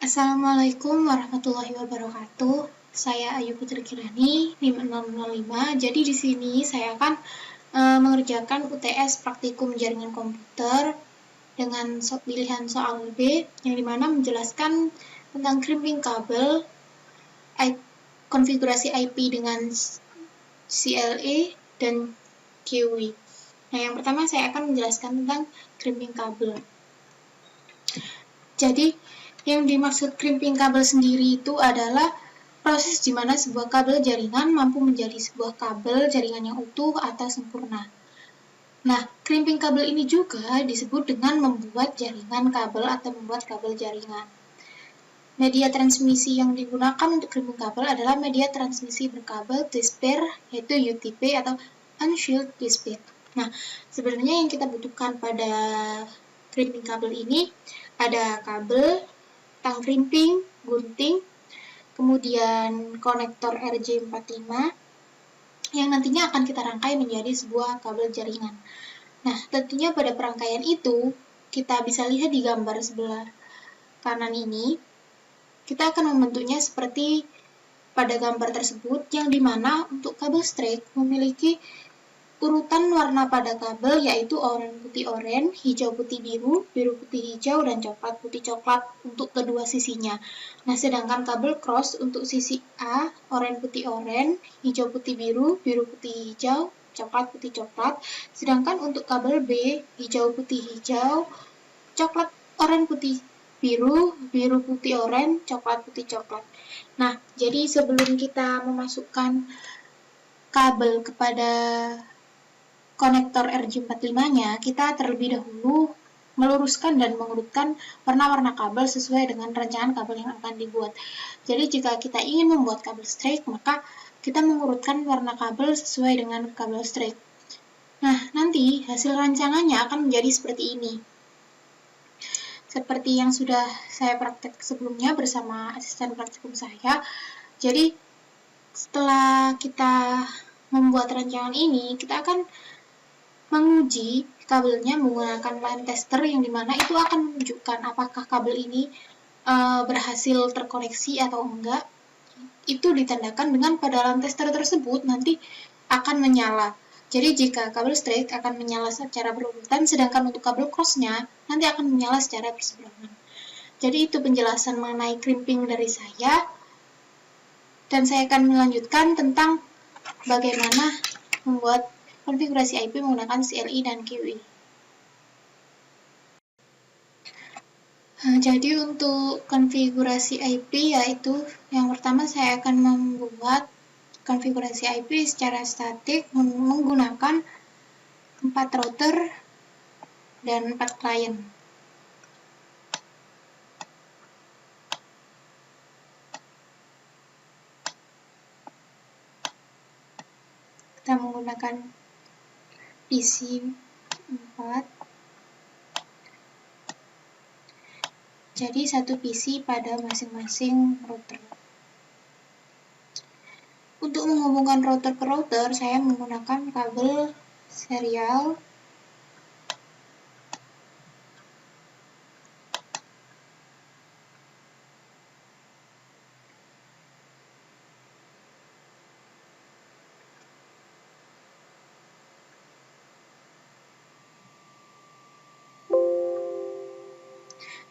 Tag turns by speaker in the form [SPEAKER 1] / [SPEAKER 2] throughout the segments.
[SPEAKER 1] Assalamualaikum warahmatullahi wabarakatuh. Saya Ayu Putri Kirani, NIM 605. Jadi di sini saya akan mengerjakan UTS Praktikum Jaringan Komputer dengan pilihan soal B, yang dimana menjelaskan tentang crimping kabel, konfigurasi IP dengan CLE dan QE. Nah, yang pertama saya akan menjelaskan tentang crimping kabel. Jadi, yang dimaksud crimping kabel sendiri itu adalah proses di mana sebuah kabel jaringan mampu menjadi sebuah kabel jaringan yang utuh atau sempurna. Nah, crimping kabel ini juga disebut dengan membuat jaringan kabel atau membuat kabel jaringan. Media transmisi yang digunakan untuk crimping kabel adalah media transmisi berkabel twist-pair, yaitu UTP atau unshielded twist-pair. Nah, sebenarnya yang kita butuhkan pada crimping kabel ini ada kabel, tang crimping, gunting, kemudian konektor RJ45 yang nantinya akan kita rangkai menjadi sebuah kabel jaringan. Nah, tentunya pada perangkaian itu kita bisa lihat di gambar sebelah kanan ini, kita akan membentuknya seperti pada gambar tersebut, yang dimana untuk kabel straight memiliki urutan warna pada kabel, yaitu oranye putih oranye, hijau putih biru, biru putih hijau, dan coklat putih coklat untuk kedua sisinya. Nah, sedangkan kabel cross untuk sisi A, oranye putih oranye, hijau putih biru, biru putih hijau, coklat putih coklat. Sedangkan untuk kabel B, hijau putih hijau, coklat oranye putih biru, biru putih oranye, coklat putih coklat. Nah, jadi sebelum kita memasukkan kabel kepada konektor RJ45-nya, kita terlebih dahulu meluruskan dan mengurutkan warna-warna kabel sesuai dengan rancangan kabel yang akan dibuat. Jadi jika kita ingin membuat kabel straight, maka kita mengurutkan warna kabel sesuai dengan kabel straight. Nah, nanti hasil rancangannya akan menjadi seperti ini. Seperti yang sudah saya praktek sebelumnya bersama asisten praktikum saya. Jadi setelah kita membuat rancangan ini, kita akan menguji kabelnya menggunakan line tester, yang dimana itu akan menunjukkan apakah kabel ini berhasil terkoneksi atau enggak. Itu ditandakan dengan pada line tester tersebut nanti akan menyala. Jadi jika kabel straight akan menyala secara berurutan, sedangkan untuk kabel crossnya nanti akan menyala secara berseberangan. Jadi itu penjelasan mengenai crimping dari saya, dan saya akan melanjutkan tentang bagaimana membuat konfigurasi IP menggunakan CLE dan QE. Jadi untuk konfigurasi IP, yaitu yang pertama saya akan membuat konfigurasi IP secara statik menggunakan 4 router dan 4 klien. Kita menggunakan PC 4. Jadi satu PC pada masing-masing router. Untuk menghubungkan router ke router, saya menggunakan kabel serial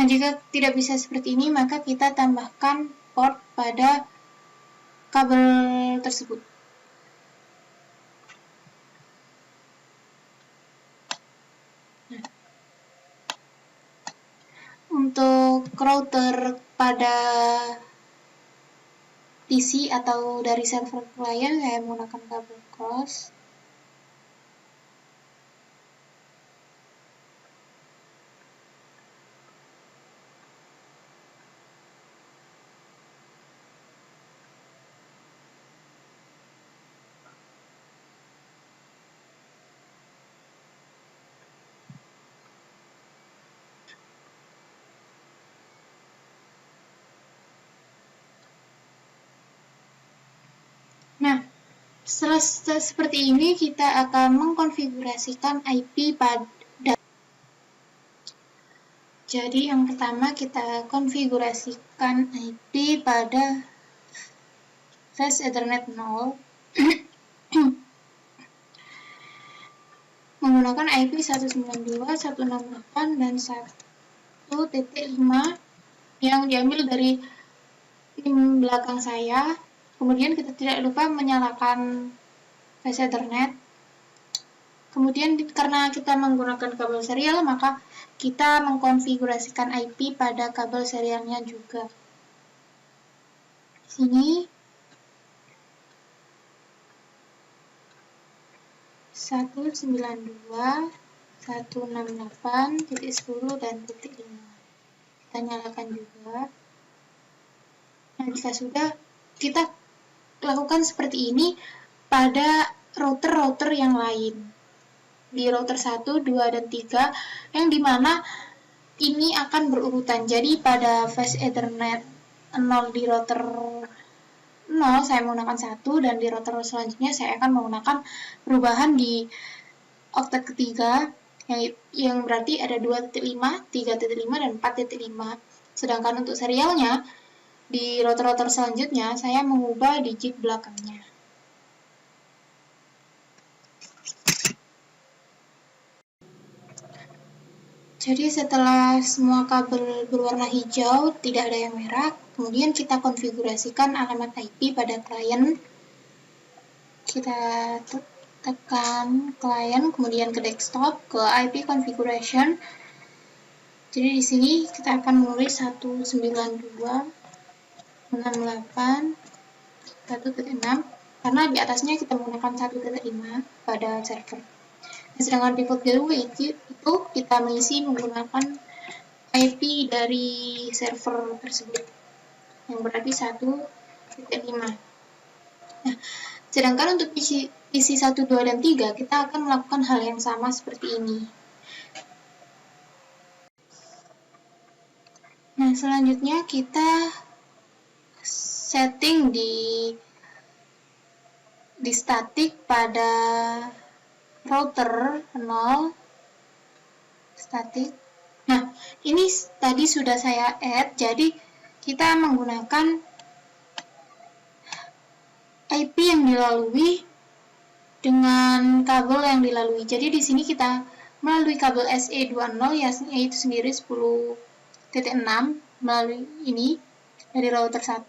[SPEAKER 1] Nah, jika tidak bisa seperti ini, maka kita tambahkan port pada kabel tersebut. Nah, untuk router pada PC atau dari server klien, saya menggunakan kabel cross. Nah, setelah seperti ini, kita akan mengkonfigurasikan IP pada. Jadi yang pertama kita konfigurasikan IP pada Fast Ethernet 0 menggunakan IP 192.168 dan 1.5 yang diambil dari tim belakang saya. Kemudian kita tidak lupa menyalakan Fast Ethernet. Kemudian karena kita menggunakan kabel serial, maka kita mengkonfigurasikan IP pada kabel serialnya juga. Di sini 192.168.10 dan titik 5. Kita nyalakan juga. Nah, jika sudah, kita lakukan seperti ini pada router-router yang lain. Di router 1, 2, dan 3, yang dimana ini akan berurutan. Jadi pada Fast Ethernet 0 di router 0 saya menggunakan 1, dan di router selanjutnya saya akan menggunakan perubahan di oktet ketiga, yang berarti ada 2.5, 3.5, dan 4.5. Sedangkan untuk serialnya, di router-router selanjutnya saya mengubah digit belakangnya. Jadi setelah semua kabel berwarna hijau, tidak ada yang merah, kemudian kita konfigurasikan alamat IP pada klien. Kita tekan klien, kemudian ke desktop, ke IP configuration. Jadi di sini kita akan menulis 192.168.1.6 karena di atasnya kita menggunakan 1.5 pada server. Sedangkan default gateway itu kita mengisi menggunakan IP dari server tersebut, yang berarti 1.5. Nah, sedangkan untuk PC 1, 2, dan 3, kita akan melakukan hal yang sama seperti ini. Nah, selanjutnya kita setting di static pada router 0 static. Nah, ini tadi sudah saya add, jadi kita menggunakan IP yang dilalui dengan kabel yang dilalui. Jadi di sini kita melalui kabel SE20 yaitu sendiri 10.6 melalui ini dari router 1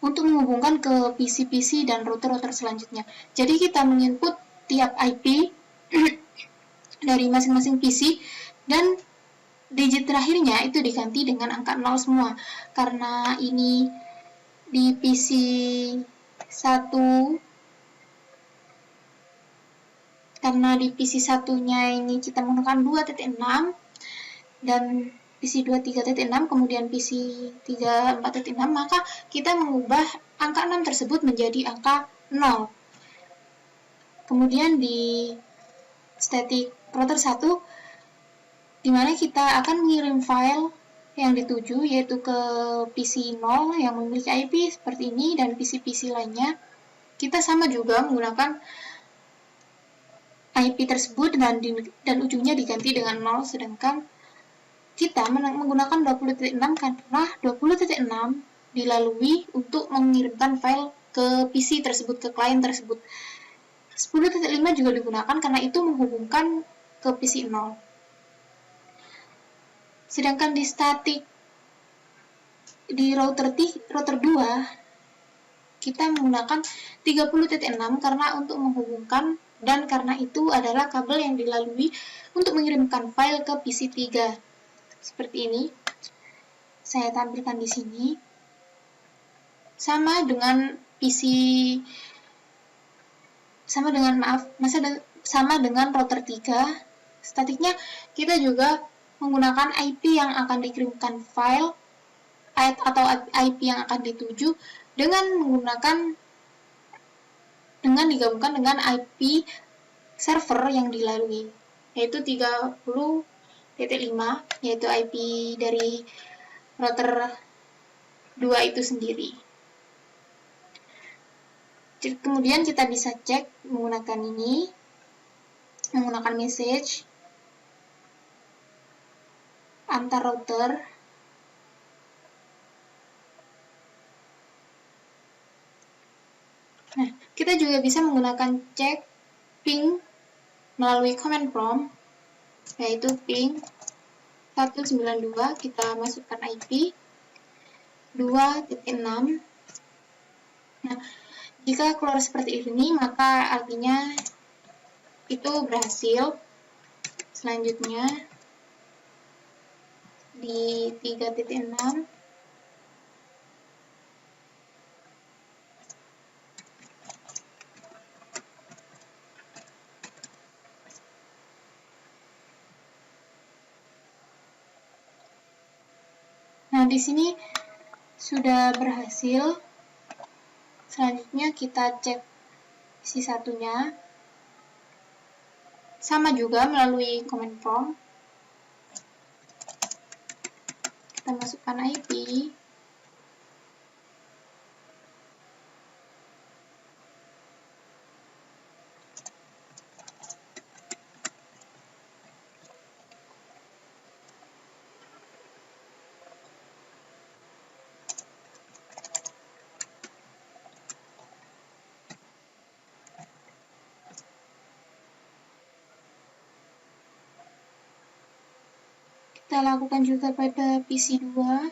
[SPEAKER 1] untuk menghubungkan ke PC-PC dan router-router selanjutnya. Jadi kita menginput tiap IP dari masing-masing PC dan digit terakhirnya itu diganti dengan angka 0 semua. Karena ini di PC 1, karena di PC 1-nya ini kita menggunakan 2.6 dan PC 2 3.6, kemudian PC 3 4.6, maka kita mengubah angka 6 tersebut menjadi angka 0. Kemudian di static router 1, di mana kita akan mengirim file yang dituju, yaitu ke PC 0 yang memiliki IP seperti ini, dan PC-PC lainnya. Kita sama juga menggunakan IP tersebut dan ujungnya diganti dengan 0, sedangkan kita menggunakan 20.6 karena 20.6 dilalui untuk mengirimkan file ke PC tersebut, ke klien tersebut. 10.5 juga digunakan karena itu menghubungkan ke PC 0. Sedangkan di static di router 2 kita menggunakan 30.6 karena untuk menghubungkan, dan karena itu adalah kabel yang dilalui untuk mengirimkan file ke PC 3. Seperti ini. Saya tampilkan di sini. Sama dengan router 3, statiknya kita juga menggunakan IP yang akan dikirimkan file atau IP yang akan dituju dengan digabungkan dengan IP server yang dilalui, yaitu 30.5, yaitu IP dari router 2 itu sendiri. Jadi, kemudian kita bisa cek menggunakan message. antar router. Nah, kita juga bisa menggunakan cek ping melalui command prompt, yaitu ping 192, kita masukkan IP 2.6. Nah, jika keluar seperti ini, maka artinya itu berhasil. Selanjutnya, di 3.6, nah, di sini sudah berhasil. Selanjutnya kita cek isi satunya. Sama juga melalui command prompt. Kita masukkan IP. Kita lakukan juga pada PC 2.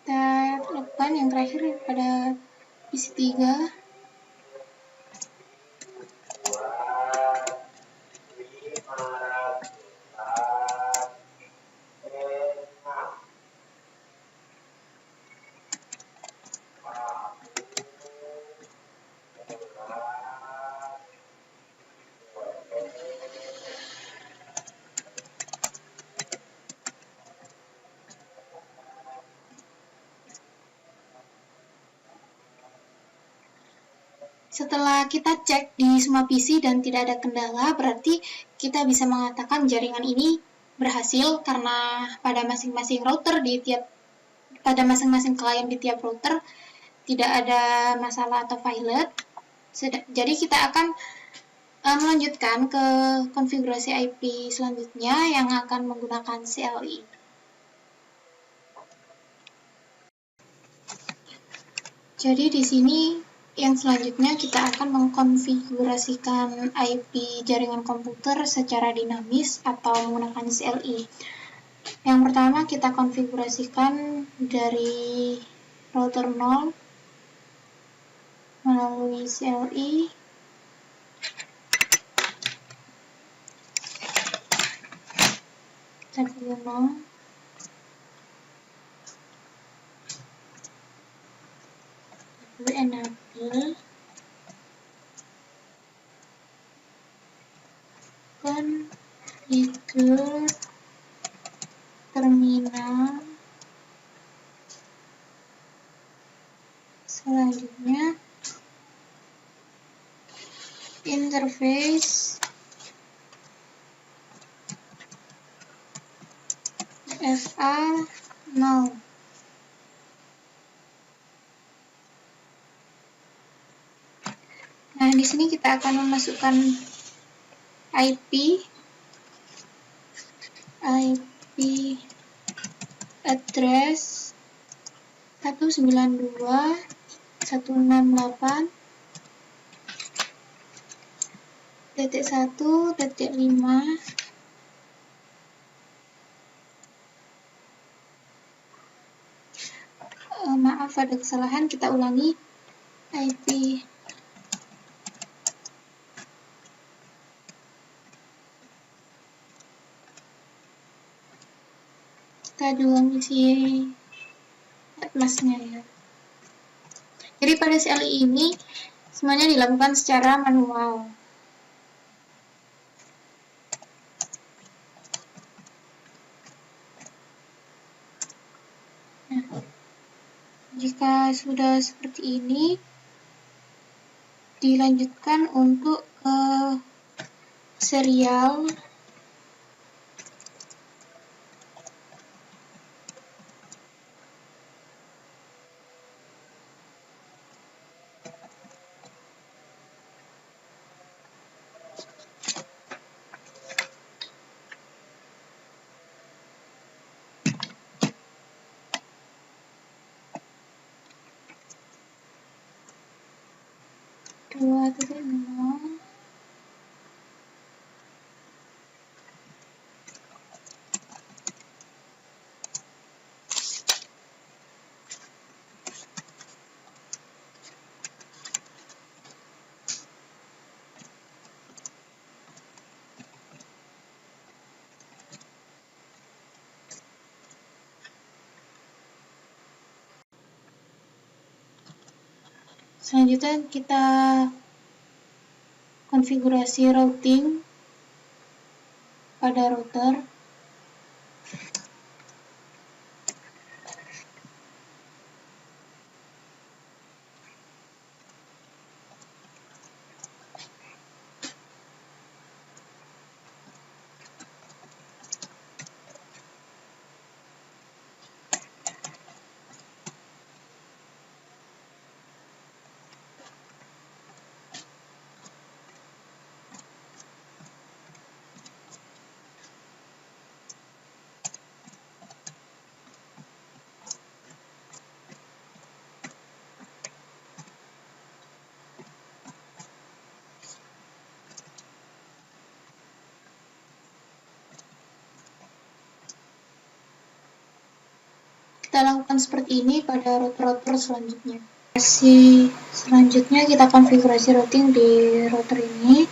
[SPEAKER 1] Kita lakukan yang terakhir pada PC 3. Setelah kita cek di semua PC dan tidak ada kendala, berarti kita bisa mengatakan jaringan ini berhasil karena pada masing-masing router pada masing-masing klien di tiap router tidak ada masalah atau violet. Jadi kita akan melanjutkan ke konfigurasi IP selanjutnya yang akan menggunakan CLI. Jadi di sini yang selanjutnya kita akan mengkonfigurasikan IP jaringan komputer secara dinamis atau menggunakan CLI. Yang pertama kita konfigurasikan dari router 0 melalui CLI. Kita pilih 0. Enable configure terminal. Selanjutnya interface FA 0. Nah, di sini kita akan memasukkan IP address 192.168.1.5. Maaf ada kesalahan, kita ulangi. IP kita juga ngisi atlasnya ya. Jadi pada CLI ini semuanya dilakukan secara manual. Nah, jika sudah seperti ini, dilanjutkan untuk serial dua titik nol. Selanjutnya kita konfigurasi routing pada router. Kita lakukan seperti ini pada router-router selanjutnya. Selanjutnya kita konfigurasi routing di router ini.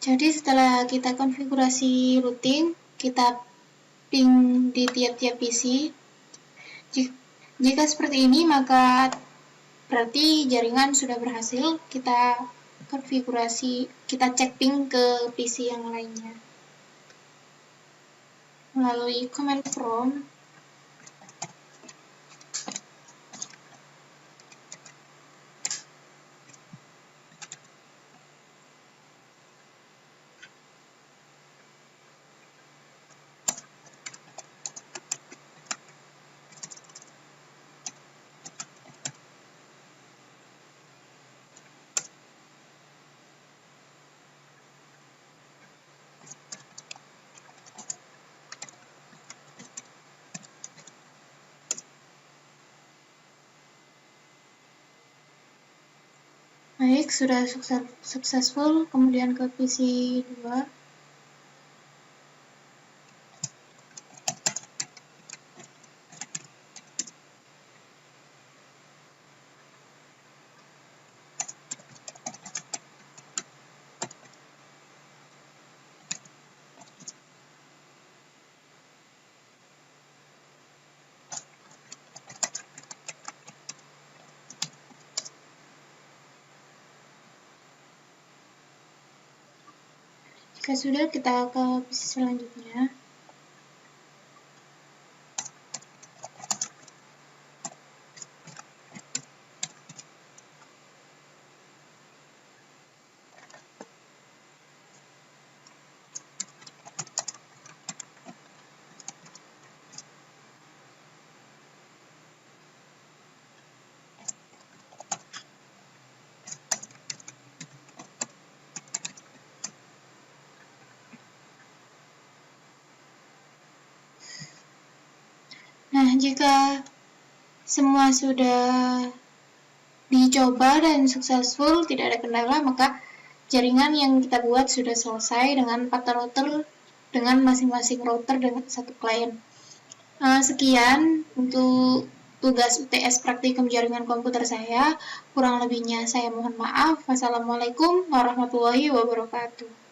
[SPEAKER 1] Jadi setelah kita konfigurasi routing, kita ping di tiap-tiap PC. Jika seperti ini, maka berarti jaringan sudah berhasil. Kita konfigurasi, kita cek ping ke PC yang lainnya melalui command prompt. Baik, sudah successful. Kemudian ke PC 2. Jika sudah, kita ke PC selanjutnya. Nah, jika semua sudah dicoba dan successful, tidak ada kendala, maka jaringan yang kita buat sudah selesai dengan 4 router dengan masing-masing router dengan satu klien. Sekian untuk tugas UTS praktikum jaringan komputer saya. Kurang lebihnya saya mohon maaf. Wassalamualaikum warahmatullahi wabarakatuh.